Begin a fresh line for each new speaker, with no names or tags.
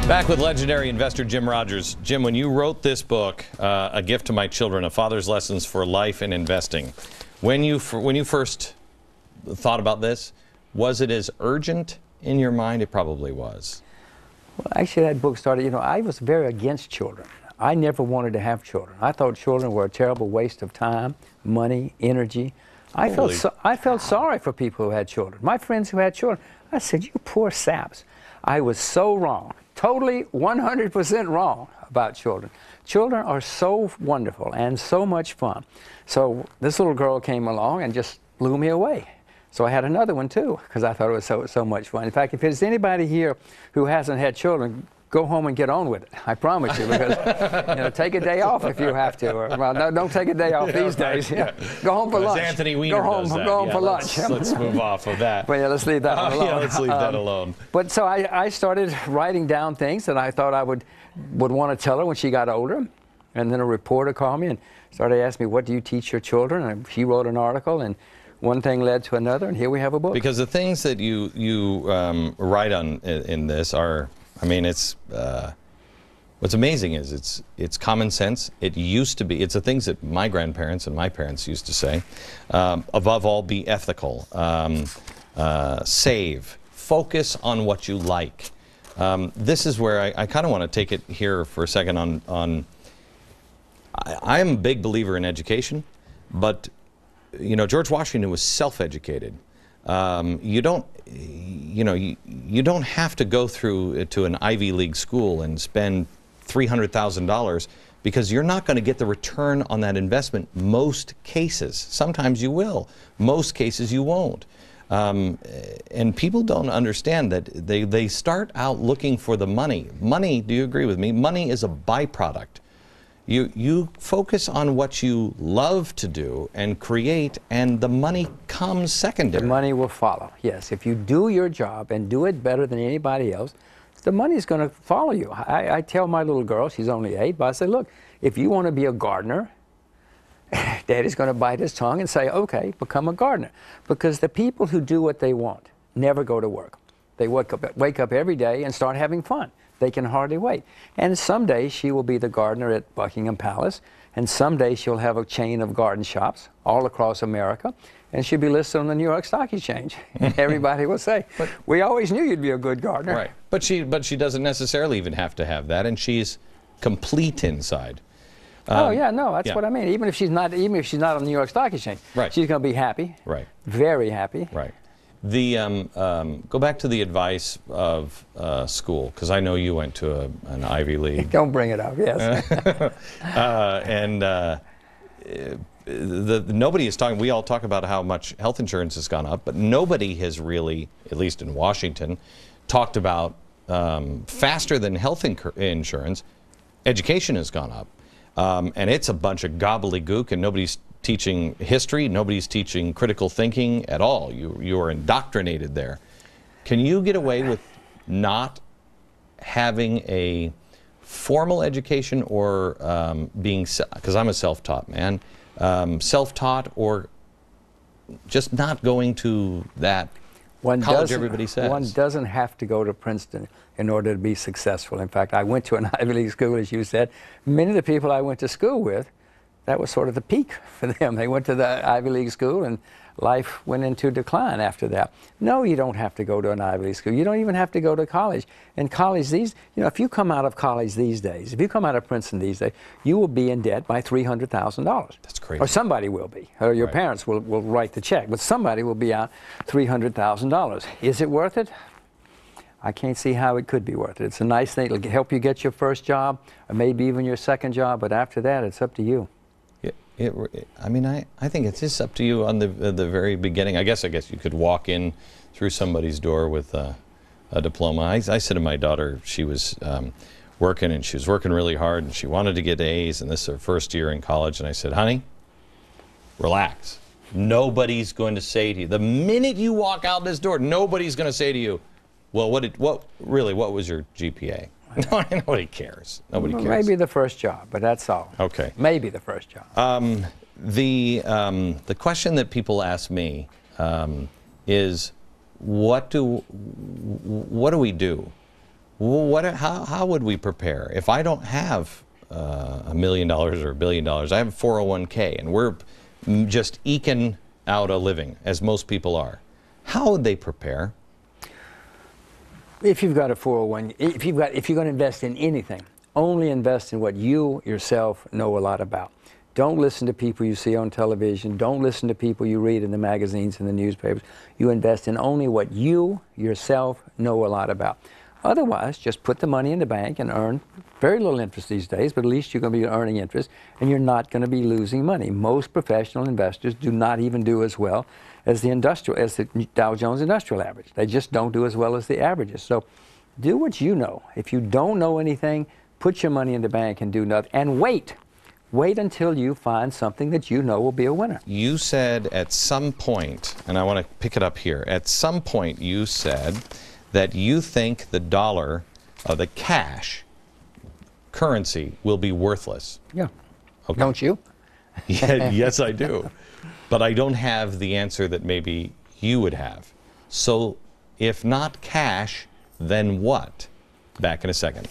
Back with legendary investor Jim Rogers. Jim, when you wrote this book, A Gift to My Children, A Father's Lessons for Life and Investing, when you first thought about this, was it as urgent in your mind? It probably was.
Well, actually, that book started, I was very against children. I never wanted to have children. I thought children were a terrible waste of time, money, energy. I felt sorry for people who had children. My friends who had children, I said, you poor saps. I was so wrong. Totally 100% wrong about children. Children are so wonderful and so much fun. So this little girl came along and just blew me away. So I had another one too, because I thought it was so much fun. In fact, if there's anybody here who hasn't had children, go home and get on with it. I promise you, because take a day off if you have to. Or, well, no, don't take a day off these days. Yeah. Go home for lunch.
Anthony Weiner
go home for lunch.
Let's move off of that.
But yeah, let's leave that alone.
Yeah, let's leave that alone.
But so I started writing down things that I thought I would want to tell her when she got older. And then a reporter called me and started asking me, what do you teach your children? And she wrote an article, and one thing led to another, and here we have a book.
Because the things that you write on in this are, I mean, it's what's amazing is it's common sense. It used to be. It's the things that my grandparents and my parents used to say. Above all, be ethical. Save. Focus on what you like. This is where I kind of want to take it here for a second on. I'm a big believer in education, but George Washington was self-educated. You don't have to go through to an Ivy League school and spend $300,000 because you're not going to get the return on that investment most cases. Sometimes you will. Most cases you won't. And people don't understand that they start out looking for the money. Money, do you agree with me? Money is a byproduct. You focus on what you love to do and create, and the money comes secondary.
The money will follow, yes. If you do your job and do it better than anybody else, the money is going to follow you. I tell my little girl, she's only 8, but I say, look, if you want to be a gardener, Daddy's going to bite his tongue and say, okay, become a gardener. Because the people who do what they want never go to work. They wake up every day and start having fun. They can hardly wait. And someday she will be the gardener at Buckingham Palace, and someday she'll have a chain of garden shops all across America, and she'll be listed on the New York Stock Exchange. Everybody will say, but we always knew you'd be a good gardener.
Right. But she doesn't necessarily even have to have that, and she's complete inside.
Oh yeah, no, that's what I mean. Even if she's not on the New York Stock Exchange,
right,
she's going to be happy.
Right.
Very happy.
Right. Go back to the advice of school, because I know you went to an Ivy League.
Don't bring it up, yes.
Nobody is talking, we all talk about how much health insurance has gone up, but nobody has really, at least in Washington, talked about faster than health insurance, education has gone up. And it's a bunch of gobbledygook, and nobody's teaching history, nobody's teaching critical thinking at all. You are indoctrinated there. Can you get away with not having a formal education, or being, because I'm a self-taught man, self-taught, or just not going to that college everybody says?
One doesn't have to go to Princeton in order to be successful. In fact, I went to an Ivy League school, as you said. Many of the people I went to school with, that was sort of the peak for them. They went to the Ivy League school, and life went into decline after that. No, you don't have to go to an Ivy League school. You don't even have to go to college. In college, if you come out of college these days, if you come out of Princeton these days, you will be in debt by $300,000.
That's crazy.
Or somebody will be. Or your parents will write the check. But somebody will be out $300,000. Is it worth it? I can't see how it could be worth it. It's a nice thing. It'll help you get your first job, or maybe even your second job. But after that, it's up to you.
I mean, I think it's just up to you on the very beginning. I guess you could walk in through somebody's door with a diploma. I said to my daughter, she was working, and she was working really hard, and she wanted to get A's, and this is her first year in college, and I said, honey, relax. Nobody's going to say to you, the minute you walk out this door, nobody's going to say to you, well, what was your GPA? Nobody cares. Nobody cares.
Maybe the first job, but that's all.
Okay.
Maybe the first job.
The question that people ask me is, what do we do Well, how would we prepare? If I don't have $1 million or $1 billion, I have a 401k, and we're just eking out a living, as most people are. How would they prepare?
If you've got a 401, if you're going to invest in anything, only invest in what you yourself know a lot about. Don't listen to people you see on television. Don't listen to people you read in the magazines and the newspapers. You invest in only what you yourself know a lot about. Otherwise, just put the money in the bank and earn very little interest these days, but at least you're going to be earning interest, and you're not going to be losing money. Most professional investors do not even do as well as the Dow Jones Industrial Average. They just don't do as well as the averages. So do what you know. If you don't know anything, put your money in the bank and do nothing, and wait. Wait until you find something that you know will be a winner.
You said at some point, and I want to pick it up here, at some point you said that you think the dollar, the cash currency, will be worthless.
Yeah.
Okay.
Don't you?
Yeah, yes, I do. But I don't have the answer that maybe you would have. So if not cash, then what? Back in a second.